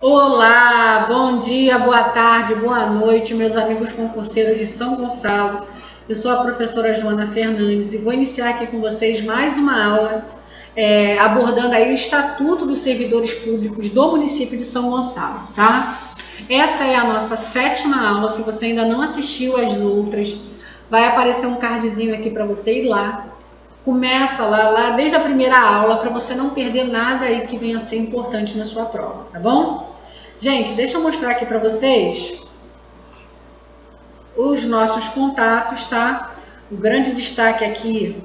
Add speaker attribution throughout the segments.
Speaker 1: Olá, bom dia, boa tarde, boa noite, meus amigos concurseiros de São Gonçalo. Eu sou a professora Joana Fernandes e vou iniciar aqui com vocês mais uma aula abordando aí o Estatuto dos Servidores Públicos do município de São Gonçalo, tá? Essa é a nossa 7ª aula. Se você ainda não assistiu às outras, vai aparecer um cardzinho aqui para você ir lá. Começa lá desde a primeira aula para você não perder nada aí que venha a ser importante na sua prova, tá bom? Gente, deixa eu mostrar aqui para vocês os nossos contatos, tá? O grande destaque aqui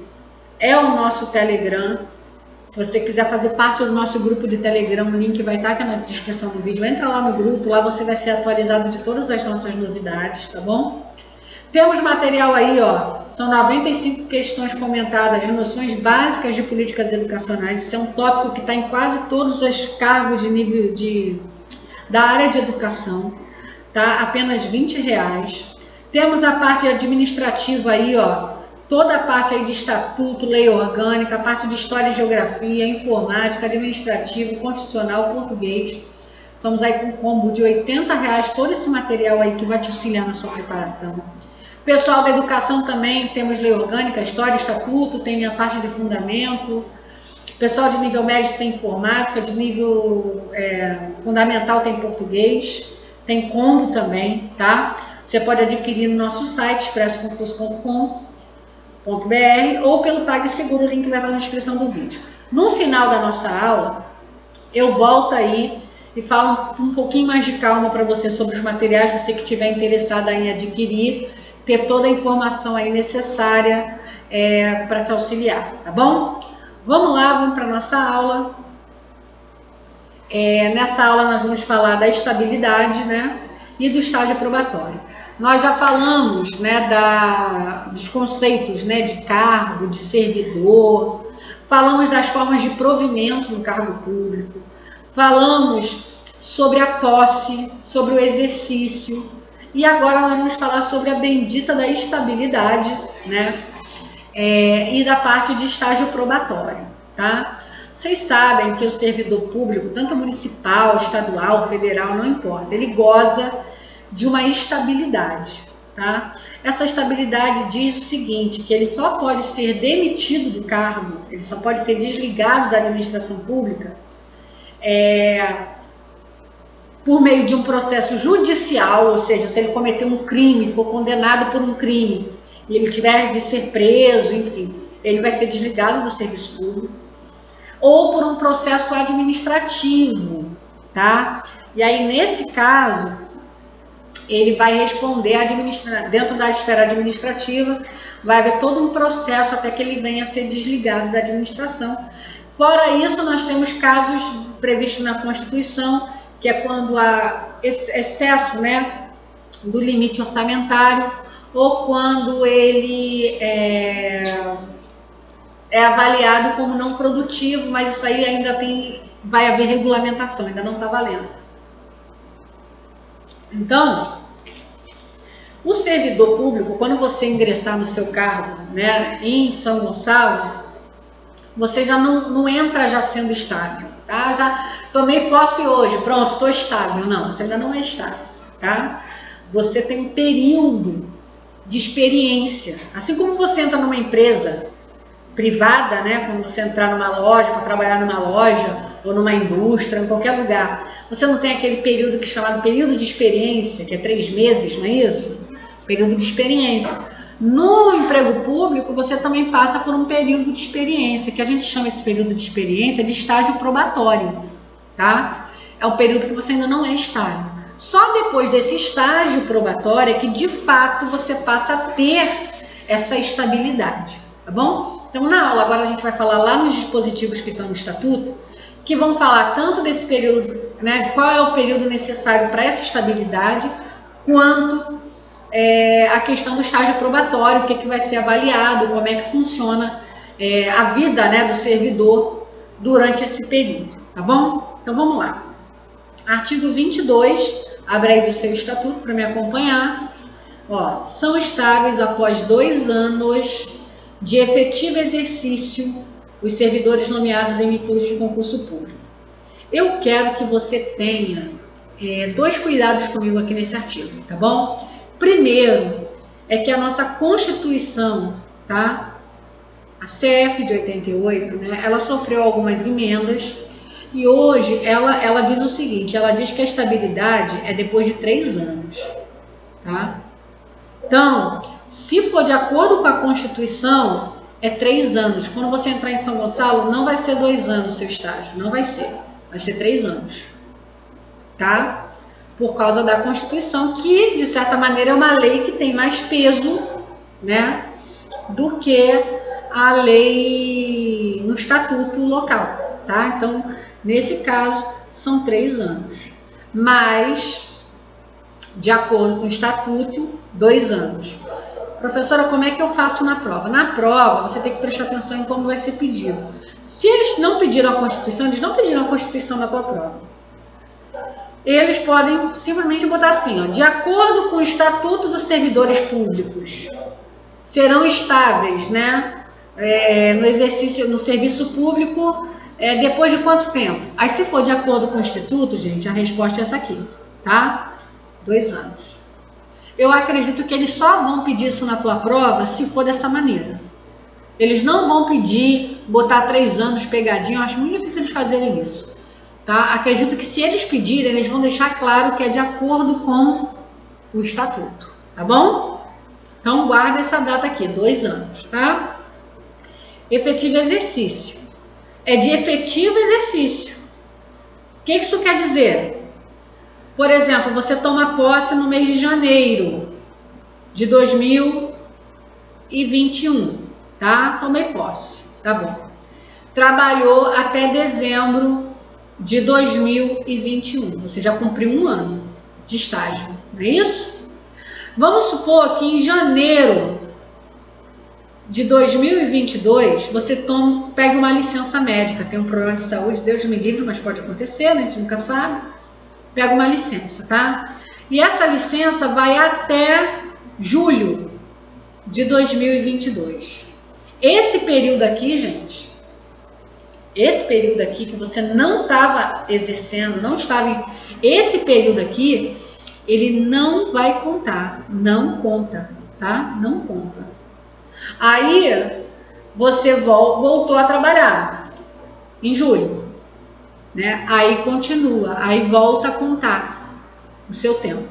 Speaker 1: é o nosso Telegram. Se você quiser fazer parte do nosso grupo de Telegram, o link vai estar aqui na descrição do vídeo. Entra lá no grupo, lá você vai ser atualizado de todas as nossas novidades, tá bom? Temos material aí, ó, são 95 questões comentadas de noções básicas de políticas educacionais. Isso é um tópico que está em quase todos os cargos de nível da área de educação, tá? Apenas R$20. Temos a parte administrativa aí, ó, toda a parte aí de estatuto, lei orgânica, a parte de história e geografia, informática, administrativo, constitucional, português. Estamos aí com um combo de R$80, todo esse material aí que vai te auxiliar na sua preparação. Pessoal da educação também, temos lei orgânica, história, estatuto, tem a parte de fundamento. Pessoal de nível médio tem informática, de nível fundamental tem português, tem combo também, tá? Você pode adquirir no nosso site, expressoconcurso.com.br ou pelo PagSeguro, o link vai estar na descrição do vídeo. No final da nossa aula, eu volto aí e falo um pouquinho mais de calma para você sobre os materiais, você que estiver interessada em adquirir, ter toda a informação aí necessária para te auxiliar, tá bom? Vamos lá, vamos para a nossa aula. Nessa aula nós vamos falar da estabilidade, né, e do estágio probatório. Nós já falamos, né, dos conceitos, né, de cargo, de servidor, falamos das formas de provimento no cargo público, falamos sobre a posse, sobre o exercício, e agora nós vamos falar sobre a bendita da estabilidade, né, e da parte de estágio probatório, tá? Vocês sabem que o servidor público, tanto municipal, estadual, federal, não importa, ele goza de uma estabilidade, tá? Essa estabilidade diz o seguinte, que ele só pode ser demitido do cargo, ele só pode ser desligado da administração pública por meio de um processo judicial, ou seja, se ele cometer um crime, for condenado por um crime, e ele tiver de ser preso, enfim, ele vai ser desligado do serviço público, ou por um processo administrativo, tá? E aí, nesse caso, ele vai responder dentro da esfera administrativa, vai haver todo um processo até que ele venha a ser desligado da administração. Fora isso, nós temos casos previstos na Constituição, que é quando há excesso, né, do limite orçamentário, ou quando ele é avaliado como não produtivo, mas isso aí ainda vai haver regulamentação, ainda não está valendo. Então, o servidor público, quando você ingressar no seu cargo, né, em São Gonçalo, você já não entra já sendo estável, tá? Já tomei posse hoje, pronto, estou estável. Não, você ainda não é estável, tá? Você tem um período de experiência. Assim como você entra numa empresa privada, né, quando você entrar numa loja, para trabalhar numa loja, ou numa indústria, em qualquer lugar, você não tem aquele período que é chamado período de experiência, que é 3 meses, não é isso? Período de experiência. No emprego público, você também passa por um período de experiência, que a gente chama esse período de experiência de estágio probatório, tá? É um período que você ainda não é estável. Só depois desse estágio probatório é que, de fato, você passa a ter essa estabilidade, tá bom? Então, na aula agora a gente vai falar lá nos dispositivos que estão no Estatuto, que vão falar tanto desse período, né, de qual é o período necessário para essa estabilidade, quanto a questão do estágio probatório, o que vai ser avaliado, como é que funciona a vida, né, do servidor durante esse período, tá bom? Então vamos lá. Artigo 22, abre aí do seu estatuto para me acompanhar. Ó, são estáveis após 2 anos de efetivo exercício os servidores nomeados em virtude de concurso público. Eu quero que você tenha dois cuidados comigo aqui nesse artigo, tá bom? Primeiro, é que a nossa Constituição, tá? A CF de 88, né? Ela sofreu algumas emendas e hoje ela diz o seguinte, ela diz que a estabilidade é depois de 3 anos, tá? Então, se for de acordo com a Constituição, é 3 anos. Quando você entrar em São Gonçalo, não vai ser 2 anos o seu estágio, não vai ser 3 anos, tá? Por causa da Constituição, que, de certa maneira, é uma lei que tem mais peso, né, do que a lei no estatuto local, tá? Então, nesse caso, são 3 anos. Mas, de acordo com o estatuto, 2 anos. Professora, como é que eu faço na prova? Na prova, você tem que prestar atenção em como vai ser pedido. Se eles não pediram a Constituição, eles não pediram a Constituição na tua prova. Eles podem simplesmente botar assim, ó, de acordo com o Estatuto dos Servidores Públicos, serão estáveis, né, no serviço público, depois de quanto tempo? Aí, se for de acordo com o Instituto, gente, a resposta é essa aqui, tá? 2 anos. Eu acredito que eles só vão pedir isso na tua prova se for dessa maneira. Eles não vão pedir, botar 3 anos pegadinho, eu acho muito difícil eles fazerem isso. Tá? Acredito que se eles pedirem, eles vão deixar claro que é de acordo com o estatuto, tá bom? Então, guarda essa data aqui, 2 anos, tá? Efetivo exercício. É de efetivo exercício. O que isso quer dizer? Por exemplo, você toma posse no mês de janeiro de 2021, tá? Tomei posse, tá bom. Trabalhou até dezembro de 2021. Você já cumpriu 1 ano de estágio, não é isso? Vamos supor que em janeiro de 2022 você pegue uma licença médica, tem um problema de saúde, Deus me livre, mas pode acontecer, né? A gente nunca sabe. Pega uma licença, tá? E essa licença vai até julho de 2022. Esse período aqui, gente, esse período aqui que você não estava exercendo, esse período aqui, ele não vai contar, não conta, tá? Não conta. Aí, você voltou a trabalhar em julho, né? Aí continua, aí volta a contar o seu tempo.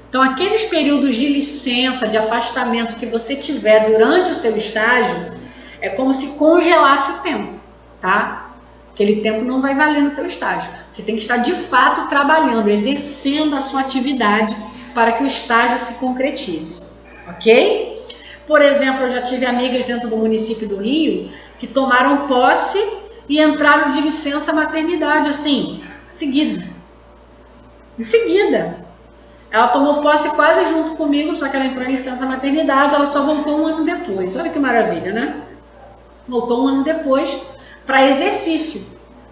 Speaker 1: Então, aqueles períodos de licença, de afastamento que você tiver durante o seu estágio, é como se congelasse o tempo, tá? Aquele tempo não vai valer no teu estágio. Você tem que estar de fato trabalhando, exercendo a sua atividade para que o estágio se concretize, ok? Por exemplo, eu já tive amigas dentro do município do Rio que tomaram posse e entraram de licença maternidade, assim, em seguida. Ela tomou posse quase junto comigo, só que ela entrou em licença maternidade, ela só voltou 1 ano depois. Olha que maravilha, né? Voltou 1 ano depois para exercício,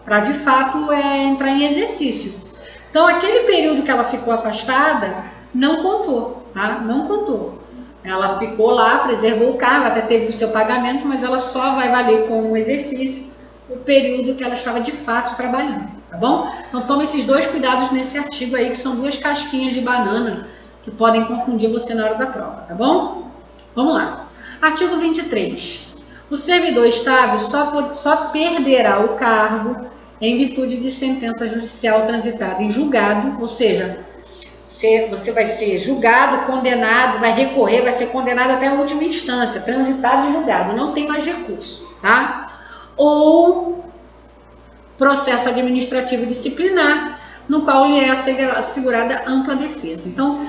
Speaker 1: para de fato entrar em exercício. Então, aquele período que ela ficou afastada, não contou, tá? Não contou. Ela ficou lá, preservou o cargo, até teve o seu pagamento, mas ela só vai valer como exercício o período que ela estava de fato trabalhando, tá bom? Então, toma esses 2 cuidados nesse artigo aí, que são 2 casquinhas de banana que podem confundir você na hora da prova, tá bom? Vamos lá. Artigo 23. O servidor estável só perderá o cargo em virtude de sentença judicial transitada em julgado, ou seja, você vai ser julgado, condenado, vai recorrer, vai ser condenado até a última instância, transitado e julgado, não tem mais recurso, tá? Ou processo administrativo disciplinar, no qual lhe é assegurada ampla defesa. Então,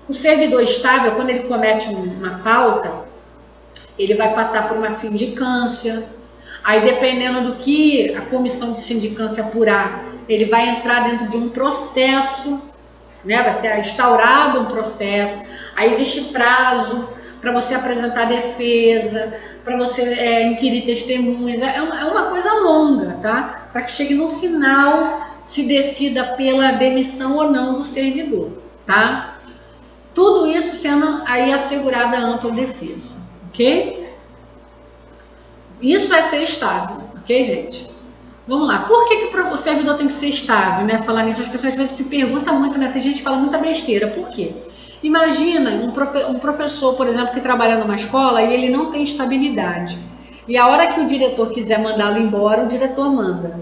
Speaker 1: o servidor estável, quando ele comete uma falta, ele vai passar por uma sindicância, aí dependendo do que a comissão de sindicância apurar, ele vai entrar dentro de um processo, né? Vai ser instaurado um processo, aí existe prazo para você apresentar defesa, para você inquirir testemunhas, é uma coisa longa, tá? Para que chegue no final, se decida pela demissão ou não do servidor, tá? Tudo isso sendo aí assegurada a ampla defesa, ok? Isso vai ser estável, ok, gente? Vamos lá, por que o servidor tem que ser estável, né? Falar nisso, as pessoas às vezes se perguntam muito, né? Tem gente que fala muita besteira, por quê? Imagina um professor, por exemplo, que trabalha numa escola e ele não tem estabilidade. E a hora que o diretor quiser mandá-lo embora, o diretor manda.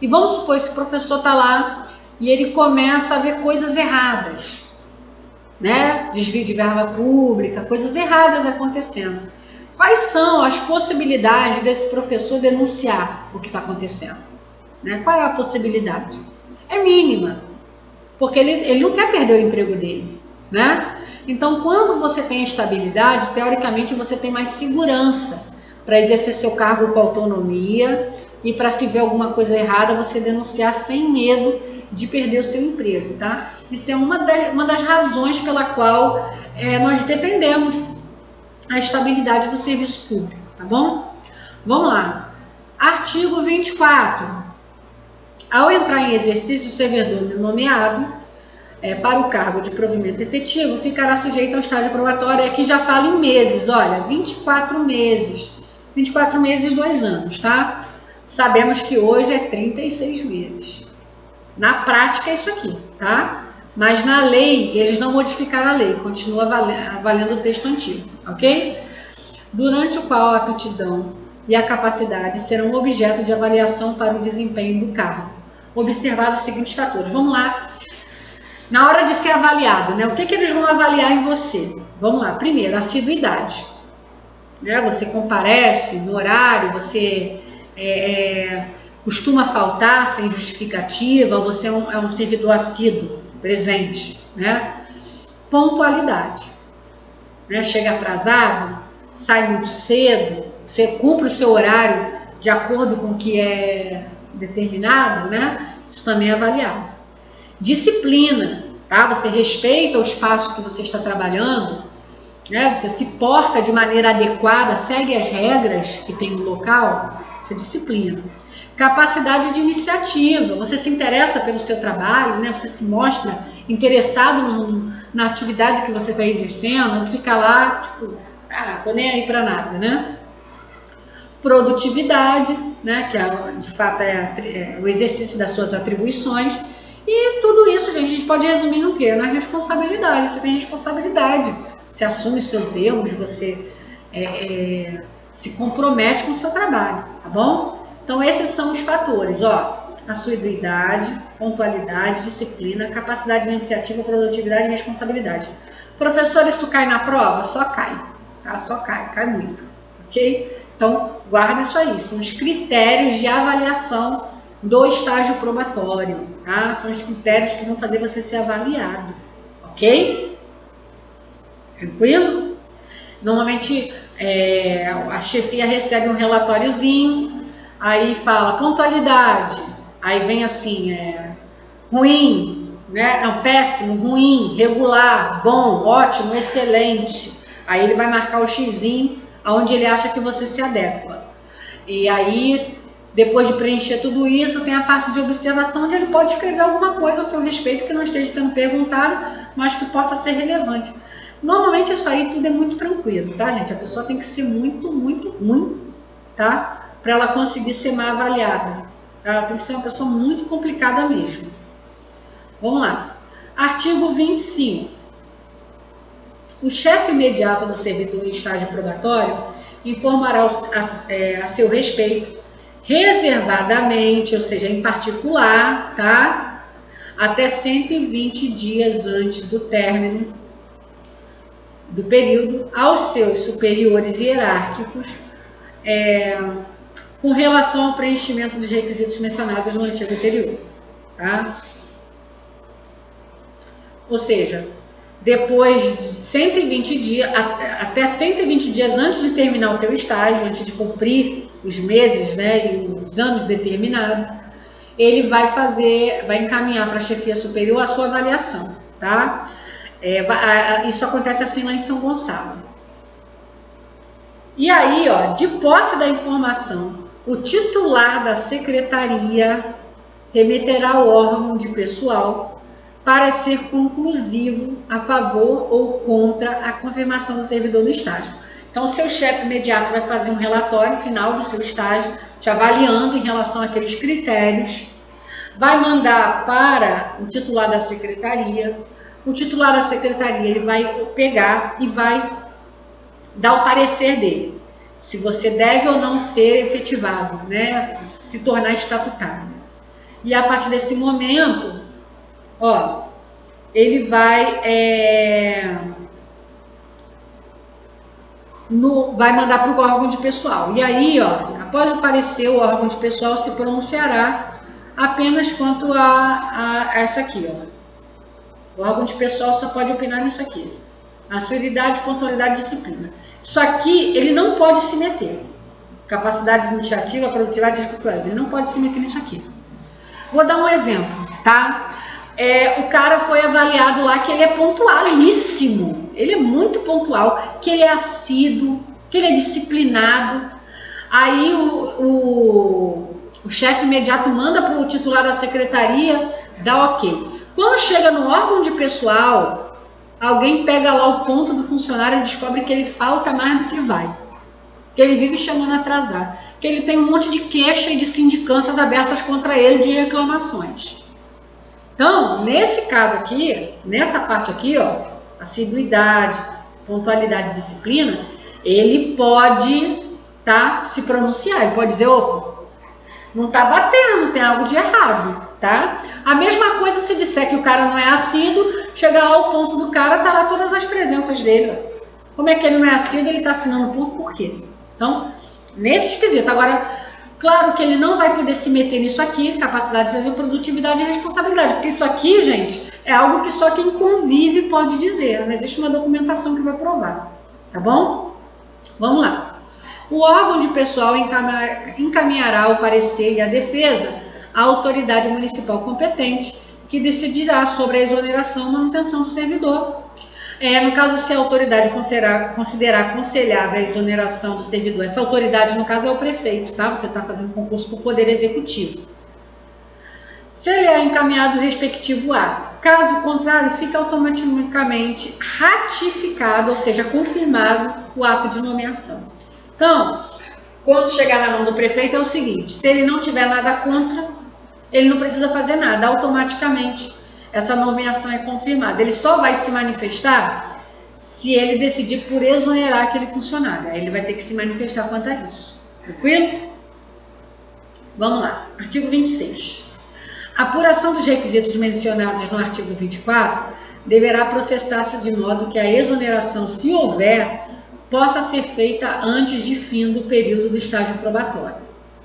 Speaker 1: E vamos supor, esse professor está lá e ele começa a ver coisas erradas, né? Desvio de verba pública, coisas erradas acontecendo. Quais são as possibilidades desse professor denunciar o que está acontecendo? Né? Qual é a possibilidade? É mínima, porque ele não quer perder o emprego dele, né? Então, quando você tem estabilidade, teoricamente você tem mais segurança para exercer seu cargo com autonomia e para, se ver alguma coisa errada, você denunciar sem medo de perder o seu emprego, tá? Isso é uma das razões pela qual nós defendemos a estabilidade do serviço público, tá bom? Vamos lá. Artigo 24. Ao entrar em exercício, o servidor nomeado para o cargo de provimento efetivo ficará sujeito ao estágio probatório. Aqui já fala em meses, olha, 24 meses. 24 meses, 2 anos, tá? Sabemos que hoje é 36 meses. Na prática é isso aqui, tá? Mas na lei, eles não modificaram a lei, continua valendo o texto antigo, ok? Durante o qual a aptidão e a capacidade serão objeto de avaliação para o desempenho do cargo. Observados os seguintes fatores. Vamos lá. Na hora de ser avaliado, né? O que eles vão avaliar em você? Vamos lá. Primeiro, assiduidade. Né? Você comparece no horário, você costuma faltar sem justificativa, você é um servidor assíduo, presente, né? Pontualidade, né? Chega atrasado, sai muito cedo, você cumpre o seu horário de acordo com o que é determinado, né? Isso também é avaliado. Disciplina, tá? Você respeita o espaço que você está trabalhando, né? Você se porta de maneira adequada, segue as regras que tem no local, isso é disciplina. Capacidade de iniciativa, você se interessa pelo seu trabalho, né? Você se mostra interessado na atividade que você está exercendo, não fica lá, tipo, tô nem aí para nada, né? Produtividade, né? Que de fato é o exercício das suas atribuições. E tudo isso, gente, a gente pode resumir no quê? Na responsabilidade. Você tem responsabilidade, você assume os seus erros, você se compromete com o seu trabalho, tá bom? Então, esses são os fatores, ó, assiduidade, pontualidade, disciplina, capacidade de iniciativa, produtividade e responsabilidade. Professor, isso cai na prova? Só cai, tá? Só cai muito, ok? Então, guarda isso aí, são os critérios de avaliação do estágio probatório, tá? São os critérios que vão fazer você ser avaliado, ok? Tranquilo? Normalmente, a chefia recebe um relatóriozinho, aí fala pontualidade, aí vem assim, ruim, né? Não, péssimo, ruim, regular, bom, ótimo, excelente. Aí ele vai marcar o xizinho aonde ele acha que você se adequa. E aí, depois de preencher tudo isso, tem a parte de observação, onde ele pode escrever alguma coisa a seu respeito que não esteja sendo perguntado, mas que possa ser relevante. Normalmente isso aí tudo é muito tranquilo, tá, gente? A pessoa tem que ser muito, muito ruim, tá? Para ela conseguir ser mal avaliada. Ela tem que ser uma pessoa muito complicada mesmo. Vamos lá. Artigo 25. O chefe imediato do servidor em estágio probatório informará a seu respeito, reservadamente, ou seja, em particular, tá? Até 120 dias antes do término do período, aos seus superiores hierárquicos, com relação ao preenchimento dos requisitos mencionados no artigo anterior, tá? Ou seja, depois de 120 dias, até 120 dias antes de terminar o teu estágio, antes de cumprir os meses, né, e os anos determinados, ele vai encaminhar para a chefia superior a sua avaliação, tá? Isso acontece assim lá em São Gonçalo. E aí, ó, de posse da informação, o titular da secretaria remeterá ao órgão de pessoal para ser conclusivo a favor ou contra a confirmação do servidor no estágio. Então, o seu chefe imediato vai fazer um relatório final do seu estágio, te avaliando em relação àqueles critérios, vai mandar para o titular da secretaria. O titular da secretaria ele vai pegar e vai dar o parecer dele, se você deve ou não ser efetivado, né, se tornar estatutário. E a partir desse momento, ó, ele vai vai mandar para o órgão de pessoal. E aí, ó, após o parecer, o órgão de pessoal se pronunciará apenas quanto a essa aqui, ó. O órgão de pessoal só pode opinar nisso aqui: assiduidade, pontualidade e disciplina. Isso aqui ele não pode se meter. Capacidade iniciativa, produtividade e discurso, ele não pode se meter nisso aqui. Vou dar um exemplo, tá? O cara foi avaliado lá que ele é pontualíssimo, ele é muito pontual, que ele é assíduo, que ele é disciplinado. Aí o chefe imediato manda para o titular da secretaria, dá ok. Quando chega no órgão de pessoal, alguém pega lá o ponto do funcionário e descobre que ele falta mais do que vai, que ele vive chegando atrasado, que ele tem um monte de queixa e de sindicâncias abertas contra ele de reclamações. Então, nesse caso aqui, nessa parte aqui, ó, assiduidade, pontualidade e disciplina, ele pode se pronunciar, ele pode dizer, opa, não tá batendo, tem algo de errado, tá? A mesma coisa se disser que o cara não é assíduo, chegar ao ponto do cara, tá lá todas as presenças dele. Como é que ele não é assíduo, ele tá assinando ponto, por quê? Então, nesse esquisito. Agora, claro que ele não vai poder se meter nisso aqui, capacidade de serviço, produtividade e responsabilidade, porque isso aqui, gente, é algo que só quem convive pode dizer, não existe uma documentação que vai provar, tá bom? Vamos lá. O órgão de pessoal encaminhará o parecer e a defesa à autoridade municipal competente, que decidirá sobre a exoneração e manutenção do servidor. No caso, se a autoridade considerar aconselhável a exoneração do servidor, essa autoridade, no caso, é o prefeito, tá? Você está fazendo concurso para o Poder Executivo. Se ele é encaminhado o respectivo ato. Caso contrário, fica automaticamente ratificado, ou seja, confirmado o ato de nomeação. Então, quando chegar na mão do prefeito é o seguinte: se ele não tiver nada contra, ele não precisa fazer nada, automaticamente essa nomeação é confirmada. Ele só vai se manifestar se ele decidir por exonerar aquele funcionário. Aí ele vai ter que se manifestar quanto a isso. Tranquilo? Vamos lá. Artigo 26. A apuração dos requisitos mencionados no artigo 24 deverá processar-se de modo que a exoneração, se houver, possa ser feita antes de fim do período do estágio probatório.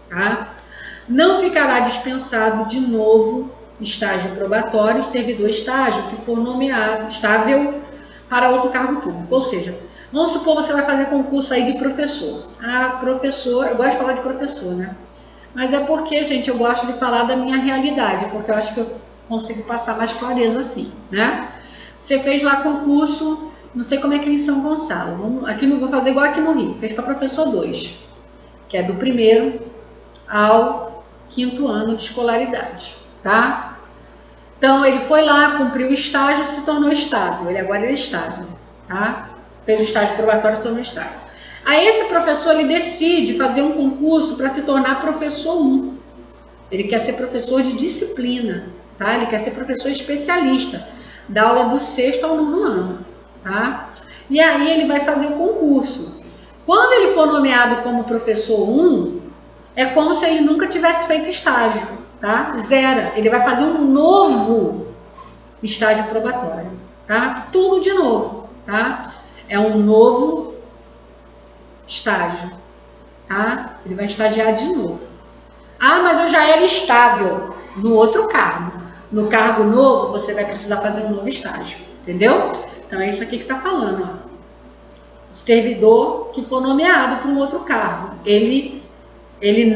Speaker 1: Tá? Não ficará dispensado de novo estágio probatório e servidor estágio que for nomeado estável para outro cargo público. Ou seja, vamos supor que você vai fazer concurso aí de professor. Professor, eu gosto de falar de professor, né? Mas é porque, gente, eu gosto de falar da minha realidade, porque eu acho que eu consigo passar mais clareza assim, né? Você fez lá concurso, não sei como é que é em São Gonçalo, aqui não vou fazer igual aqui no Rio, fez para professor 2, que é do 1º ao 5º ano de escolaridade, tá? Então, ele foi lá, cumpriu o estágio, se tornou estável, ele agora é estável, tá? Fez o estágio probatório, se tornou estável. Aí esse professor, ele decide fazer um concurso para se tornar professor 1. Ele quer ser professor de disciplina, tá? Ele quer ser professor especialista, da aula do 6º ao 9º ano, tá? E aí ele vai fazer o concurso. Quando ele for nomeado como professor 1, é como se ele nunca tivesse feito estágio, tá? Zero. Ele vai fazer um novo estágio probatório, tá? Tudo de novo, tá? É um novo estágio, tá? Ele vai estagiar de novo. Mas eu já era estável no outro cargo. No cargo novo, você vai precisar fazer um novo estágio, entendeu? Então é isso aqui que está falando, ó. O servidor que for nomeado para um outro cargo, ele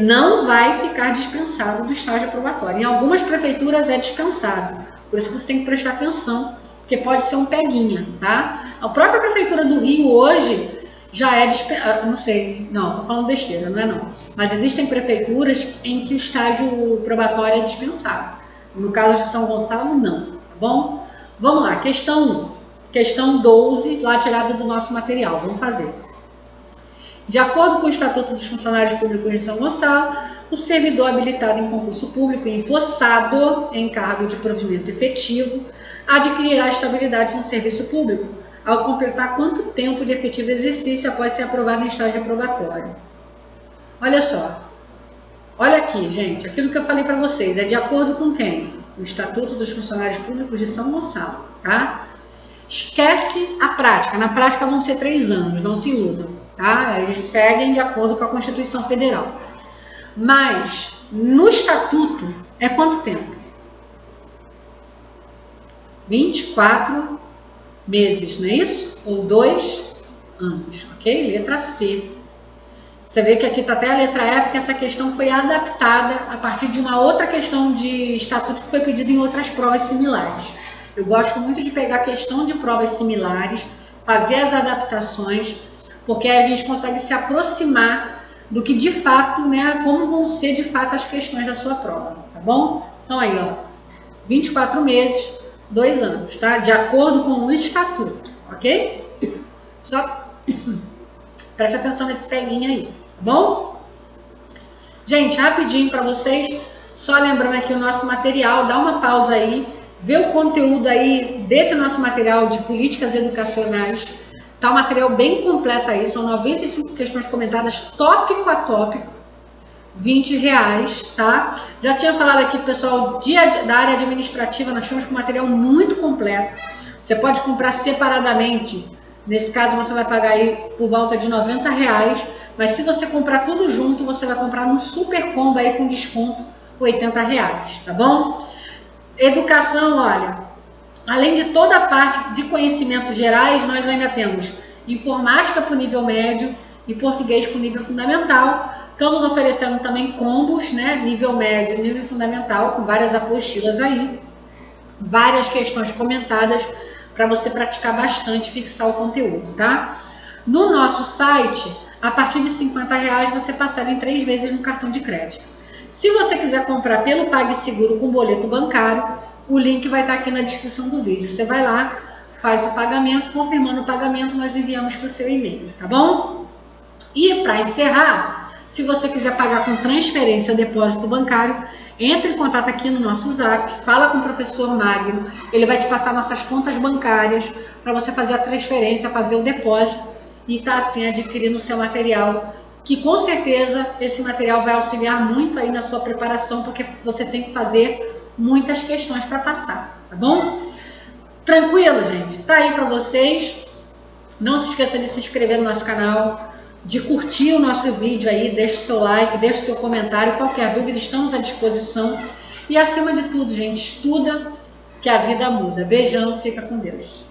Speaker 1: não vai ficar dispensado do estágio probatório. Em algumas prefeituras é dispensado, por isso que você tem que prestar atenção, porque pode ser um peguinha, tá? A própria prefeitura do Rio hoje já é dispensado, não sei, não, tô falando besteira, não é não. Mas existem prefeituras em que o estágio probatório é dispensado. No caso de São Gonçalo, não, tá bom? Vamos lá, questão 1. Questão 12, lá tirada do nosso material, vamos fazer. De acordo com o Estatuto dos Funcionários Públicos de São Gonçalo, o servidor habilitado em concurso público e empossado em cargo de provimento efetivo adquirirá estabilidade no serviço público ao completar quanto tempo de efetivo exercício após ser aprovado em estágio aprobatório. Olha só. Olha aqui, gente, aquilo que eu falei para vocês, é de acordo com quem? O Estatuto dos Funcionários Públicos de São Gonçalo, tá? Esquece a prática, na prática vão ser 3 anos, não se iludam, tá? Eles seguem de acordo com a Constituição Federal. Mas, no Estatuto, é quanto tempo? 24 meses, não é isso? Ou 2 anos, ok? Letra C. Você vê que aqui está até a letra E, porque essa questão foi adaptada a partir de uma outra questão de estatuto que foi pedida em outras provas similares. Eu gosto muito de pegar a questão de provas similares, fazer as adaptações, porque aí a gente consegue se aproximar do que de fato, né, como vão ser de fato as questões da sua prova, tá bom? Então aí, ó, 24 meses, 2 anos, tá? De acordo com o estatuto, ok? Só preste atenção nesse peguinho aí, tá bom? Gente, rapidinho para vocês, só lembrando aqui o nosso material, dá uma pausa aí, vê o conteúdo aí desse nosso material de políticas educacionais. Tá um material bem completo aí, são 95 questões comentadas, tópico a tópico, R$20, tá? Já tinha falado aqui, pessoal, da área administrativa, nós temos um material muito completo. Você pode comprar separadamente, nesse caso você vai pagar aí por volta de R$90, mas se você comprar tudo junto, você vai comprar num super combo aí com desconto, R$80, tá bom? Educação, olha, além de toda a parte de conhecimentos gerais, nós ainda temos informática para o nível médio e português para o nível fundamental. Estamos oferecendo também combos, né, nível médio e nível fundamental, com várias apostilas aí, várias questões comentadas para você praticar bastante e fixar o conteúdo, tá? No nosso site, a partir de R$50 você parcela em 3 vezes no cartão de crédito. Se você quiser comprar pelo PagSeguro com boleto bancário, o link vai estar aqui na descrição do vídeo. Você vai lá, faz o pagamento, confirmando o pagamento, nós enviamos para o seu e-mail, tá bom? E para encerrar, se você quiser pagar com transferência ou depósito bancário, entre em contato aqui no nosso Zap, fala com o professor Magno, ele vai te passar nossas contas bancárias para você fazer a transferência, fazer o depósito e tá assim adquirindo o seu material, que com certeza esse material vai auxiliar muito aí na sua preparação, porque você tem que fazer muitas questões para passar, tá bom? Tranquilo, gente? Tá aí para vocês. Não se esqueça de se inscrever no nosso canal, de curtir o nosso vídeo aí, deixa o seu like, deixa o seu comentário, qualquer dúvida estamos à disposição. E acima de tudo, gente, estuda que a vida muda. Beijão, fica com Deus.